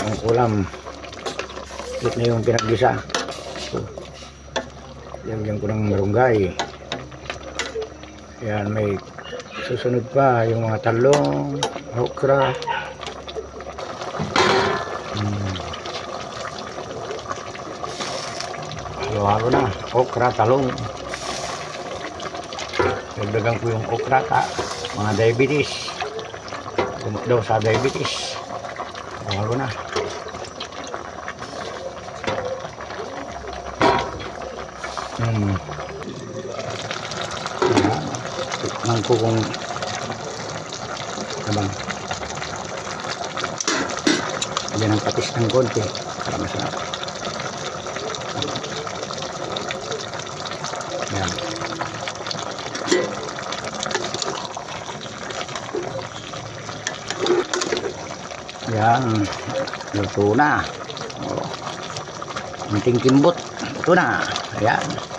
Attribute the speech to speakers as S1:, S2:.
S1: Ang ulam. Ito na yung pinaggisa. So, lagyan ko ng marunggay. Ayan, may susunod pa yung mga talong, okra. Halo-halo na, okra, talong. Dagdagan ko yung okra mga diabetes. Kumot daw sa diabetes. Halo na. Tikman ko kung abang lagyan ng patis ng konti para masarap. Yan. Yan, luto na. Munting kimbot, ito na. Ayan.